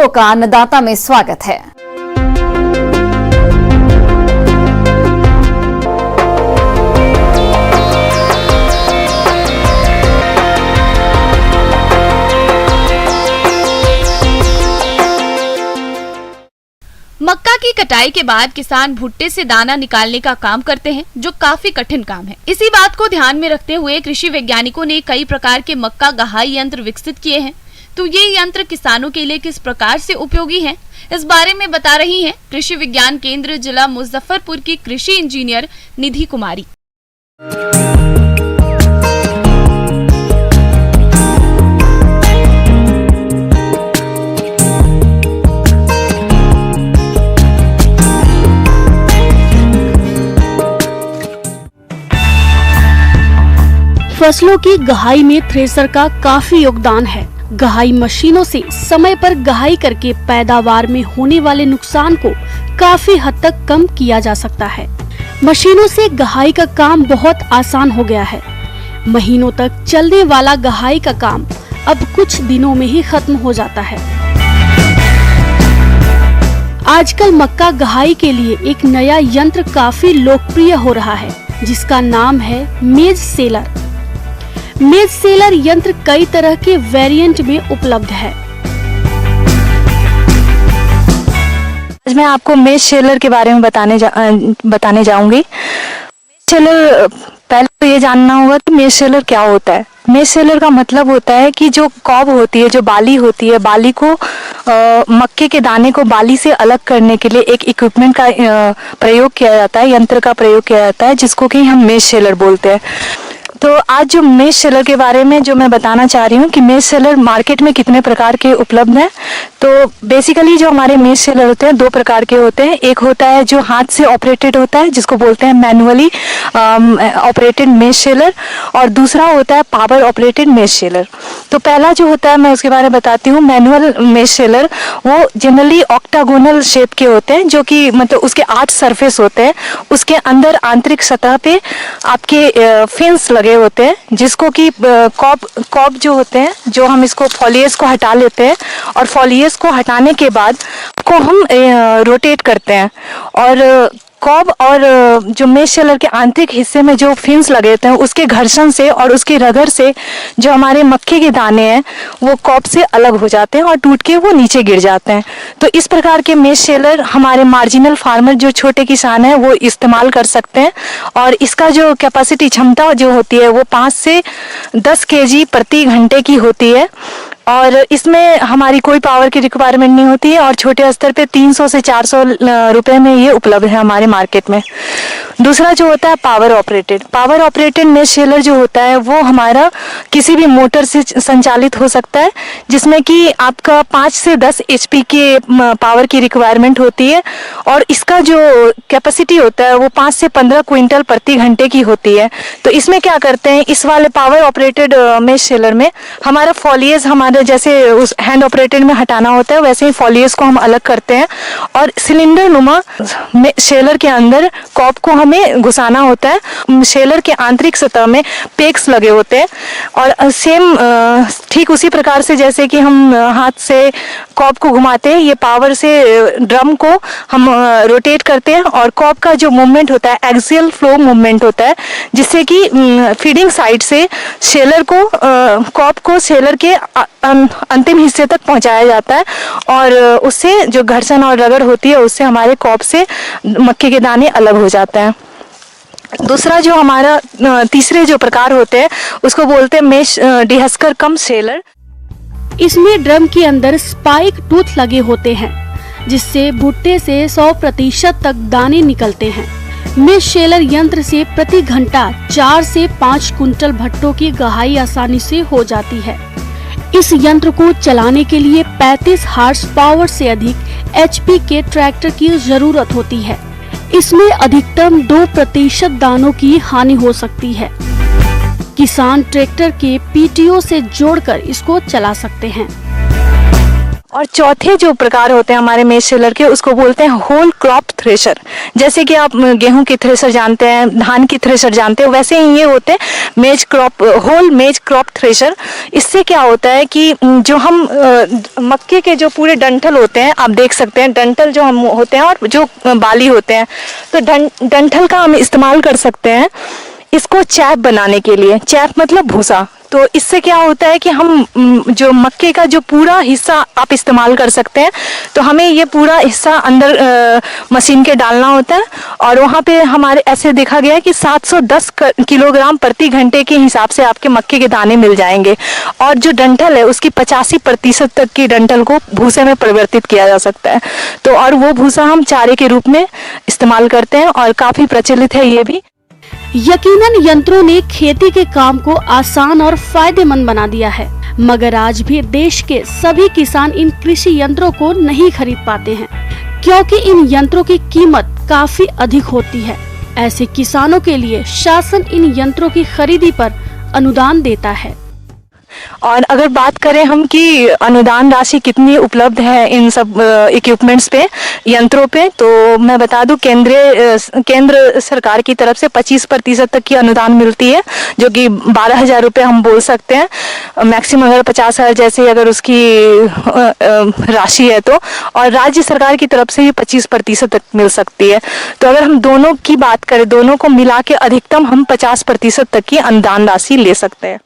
किसानों का अन्नदाता में स्वागत है। मक्का की कटाई के बाद किसान भुट्टे से दाना निकालने का काम करते हैं, जो काफी कठिन काम है। इसी बात को ध्यान में रखते हुए कृषि वैज्ञानिकों ने कई प्रकार के मक्का गहाई यंत्र विकसित किए हैं। तो ये यंत्र किसानों के लिए किस प्रकार से उपयोगी हैं, इस बारे में बता रही हैं कृषि विज्ञान केंद्र जिला मुजफ्फरपुर की कृषि इंजीनियर निधि कुमारी। फसलों की गहाई में थ्रेसर का काफी योगदान है। गहाई मशीनों से समय पर गहाई करके पैदावार में होने वाले नुकसान को काफी हद तक कम किया जा सकता है। मशीनों से गहाई का काम बहुत आसान हो गया है। महीनों तक चलने वाला गहाई का काम अब कुछ दिनों में ही खत्म हो जाता है। आजकल मक्का गहाई के लिए एक नया यंत्र काफी लोकप्रिय हो रहा है, जिसका नाम है मेज सेलर। मेज सेलर यंत्र कई तरह के वेरिएंट में उपलब्ध है। आज मैं आपको मेज सेलर के बारे में बताने जाऊंगी। सेलर, पहले तो ये जानना होगा कि मेज सेलर क्या होता है। मेज सेलर का मतलब होता है कि जो कॉब होती है, जो बाली होती है, बाली को मक्के के दाने को बाली से अलग करने के लिए एक इक्विपमेंट का प्रयोग किया जाता है, यंत्र का प्रयोग किया जाता है, जिसको कि हम मेज सेलर बोलते हैं। तो आज जो मेज सेलर के बारे में जो मैं बताना चाह रही हूँ कि मेज सेलर मार्केट में कितने प्रकार के उपलब्ध हैं। तो बेसिकली जो हमारे मेज सेलर होते हैं, दो प्रकार के होते हैं। एक होता है जो हाथ से ऑपरेटेड होता है, जिसको बोलते हैं मैनुअली ऑपरेटेड मेज सेलर, और दूसरा होता है पावर ऑपरेटेड मेज सेलर। तो पहला जो होता है मैं उसके बारे में बताती हूँ। मैनुअल मेज सेलर वो जनरली ऑक्टागोनल शेप के होते हैं, जो कि मतलब उसके 8 सरफेस होते हैं। उसके अंदर आंतरिक सतह पे आपके फिन्स लगे होते हैं, जिसको कि कॉब जो होते हैं, जो हम इसको फॉलियस को हटा लेते हैं, और फॉलियस को हटाने के बाद को हम रोटेट करते हैं। और कॉब और जो मेज सेलर के आंतरिक हिस्से में जो फिन्स लगे होते हैं, उसके घर्षण से और उसकी रगड़ से जो हमारे मक्के के दाने हैं वो कॉब से अलग हो जाते हैं और टूट के वो नीचे गिर जाते हैं। तो इस प्रकार के मेज सेलर हमारे मार्जिनल फार्मर, जो छोटे किसान हैं, वो इस्तेमाल कर सकते हैं। और इसका जो कैपेसिटी, क्षमता जो होती है, वो 5 से 10 kg प्रति घंटे की होती है। और इसमें हमारी कोई पावर की रिक्वायरमेंट नहीं होती है, और छोटे स्तर पे 300 से 400 रुपए में ये उपलब्ध है हमारे मार्केट में। दूसरा जो होता है पावर ऑपरेटेड मेज सेलर जो होता है वो हमारा किसी भी मोटर से संचालित हो सकता है, जिसमें कि आपका 5 से 10 HP के पावर की रिक्वायरमेंट होती है। और इसका जो कैपेसिटी होता है वो 5 से 15 क्विंटल प्रति घंटे की होती है। तो इसमें क्या करते हैं, इस वाले पावर ऑपरेटेड मेज सेलर में हमारा फॉलियस, हमारे जैसे उस हैंड ऑपरेटेड में हटाना होता है, वैसे ही फॉलियस को हम अलग करते हैं, और सिलेंडर नुमा सेलर के अंदर कॉब को हमें घुसाना होता है। सेलर के आंतरिक सतह में पेक्स लगे होते हैं, और सेम ठीक उसी प्रकार से जैसे कि हम हाथ से कॉब को घुमाते हैं, ये पावर से ड्रम को हम रोटेट करते हैं। और कॉब का जो मूवमेंट होता है एक्सियल फ्लो मूवमेंट होता है, जिससे कि फीडिंग साइड से सेलर को कॉब को सेलर के अंतिम हिस्से तक पहुंचाया जाता है, और उससे जो घर्षण और रगड़ होती है उससे हमारे कॉब से मक्के के दाने अलग हो जाते हैं। दूसरा जो हमारा तीसरे जो प्रकार होते हैं उसको बोलते हैं मेश डिहस्कर कम सेलर। इसमें ड्रम के अंदर स्पाइक टूथ लगे होते हैं, जिससे भुट्टे से 100% तक दाने निकलते हैं। मेज सेलर यंत्र से प्रति घंटा 4 से 5 कुंटल भट्टों की गहाई आसानी से हो जाती है। इस यंत्र को चलाने के लिए 35 हार्स पावर से अधिक HP के ट्रैक्टर की जरूरत होती है। इसमें अधिकतम 2% दानों की हानि हो सकती है। किसान ट्रैक्टर के PTO से जोड़कर इसको चला सकते हैं। और चौथे जो प्रकार होते हैं हमारे मेज शेलर के, उसको बोलते हैं होल क्रॉप थ्रेशर। जैसे कि आप गेहूं की थ्रेशर जानते हैं, धान की थ्रेशर जानते हो, वैसे ही ये होते हैं होल मेज क्रॉप थ्रेशर। इससे क्या होता है कि जो हम मक्के के जो पूरे डंठल होते हैं, आप देख सकते हैं डंठल जो हम होते हैं और जो बाली होते हैं, तो डंठल का हम इस्तेमाल कर सकते हैं इसको चैप बनाने के लिए। चैप मतलब भूसा। तो इससे क्या होता है कि हम जो मक्के का जो पूरा हिस्सा आप इस्तेमाल कर सकते हैं। तो हमें ये पूरा हिस्सा अंदर मशीन के डालना होता है और वहाँ पे हमारे ऐसे देखा गया है कि 710 किलोग्राम प्रति घंटे के हिसाब से आपके मक्के के दाने मिल जाएंगे। और जो डंठल है उसकी 85% तक की डंठल को भूसे में परिवर्तित किया जा सकता है। तो और वो भूसा हम चारे के रूप में इस्तेमाल करते हैं और काफ़ी प्रचलित है ये भी। यकीनन यंत्रों ने खेती के काम को आसान और फायदेमंद बना दिया है, मगर आज भी देश के सभी किसान इन कृषि यंत्रों को नहीं खरीद पाते हैं, क्योंकि इन यंत्रों की कीमत काफी अधिक होती है। ऐसे किसानों के लिए शासन इन यंत्रों की खरीदी पर अनुदान देता है। और अगर बात करें हम कि अनुदान राशि कितनी उपलब्ध है इन सब इक्विपमेंट्स पे, यंत्रों पे, तो मैं बता दूं केंद्र सरकार की तरफ से 25% तक की अनुदान मिलती है, जो कि 12,000 रुपये हम बोल सकते हैं मैक्सिमम। अगर 50,000 जैसे अगर उसकी राशि है तो, और राज्य सरकार की तरफ से भी 25% तक मिल सकती है। तो अगर हम दोनों की बात करें, दोनों को मिला के अधिकतम हम 50% तक की अनुदान राशि ले सकते हैं।